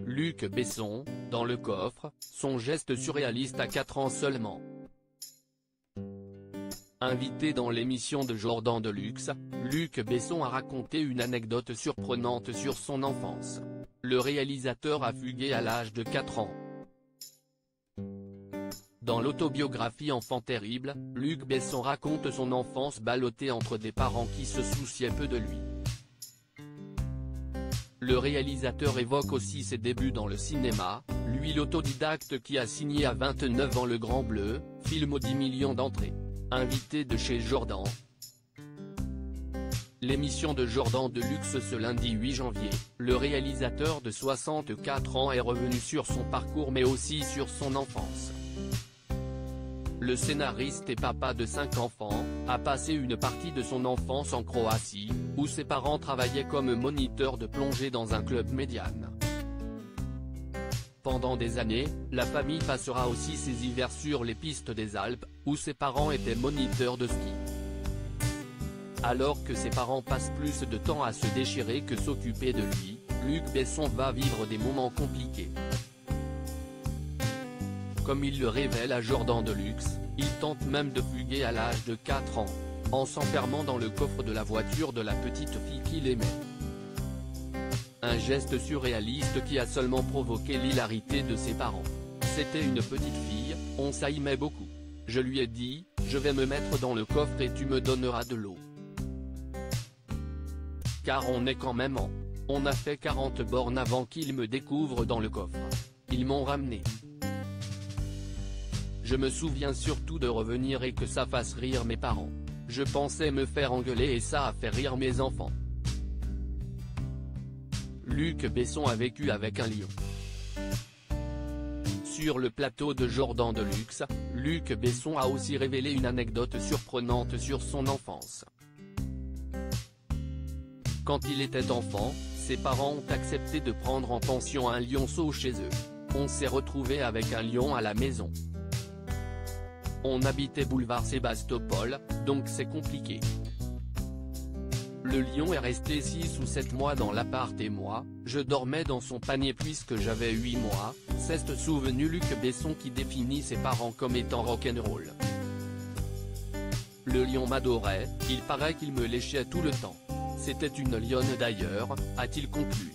Luc Besson, dans le coffre, son geste surréaliste à 4 ans seulement. Invité dans l'émission de Jordan Deluxe, Luc Besson a raconté une anecdote surprenante sur son enfance. Le réalisateur a fugué à l'âge de 4 ans. Dans l'autobiographie Enfant terrible, Luc Besson raconte son enfance ballottée entre des parents qui se souciaient peu de lui. Le réalisateur évoque aussi ses débuts dans le cinéma, lui l'autodidacte qui a signé à 29 ans Le Grand Bleu, film aux 10 millions d'entrées. Invité de chez Jordan. L'émission de Jordan Deluxe ce lundi 8 janvier, le réalisateur de 64 ans est revenu sur son parcours mais aussi sur son enfance. Le scénariste et papa de 5 enfants, a passé une partie de son enfance en Croatie, où ses parents travaillaient comme moniteurs de plongée dans un club médiane. Pendant des années, la famille passera aussi ses hivers sur les pistes des Alpes, où ses parents étaient moniteurs de ski. Alors que ses parents passent plus de temps à se déchirer que s'occuper de lui, Luc Besson va vivre des moments compliqués. Comme il le révèle à Jordan Deluxe, il tente même de fuguer à l'âge de 4 ans, en s'enfermant dans le coffre de la voiture de la petite fille qu'il aimait. Un geste surréaliste qui a seulement provoqué l'hilarité de ses parents. C'était une petite fille, on s'aimait beaucoup. Je lui ai dit, je vais me mettre dans le coffre et tu me donneras de l'eau. Car on est quand même en. On a fait 40 bornes avant qu'ils me découvrent dans le coffre. Ils m'ont ramené. Je me souviens surtout de revenir et que ça fasse rire mes parents. Je pensais me faire engueuler et ça a fait rire mes enfants. Luc Besson a vécu avec un lion. Sur le plateau de Jordan Deluxe, Luc Besson a aussi révélé une anecdote surprenante sur son enfance. Quand il était enfant, ses parents ont accepté de prendre en pension un lionceau chez eux. On s'est retrouvé avec un lion à la maison. On habitait boulevard Sébastopol, donc c'est compliqué. Le lion est resté 6 ou 7 mois dans l'appart et moi, je dormais dans son panier puisque j'avais 8 mois, s'est souvenu Luc Besson qui définit ses parents comme étant rock'n'roll. Le lion m'adorait, il paraît qu'il me léchait tout le temps. C'était une lionne d'ailleurs, a-t-il conclu.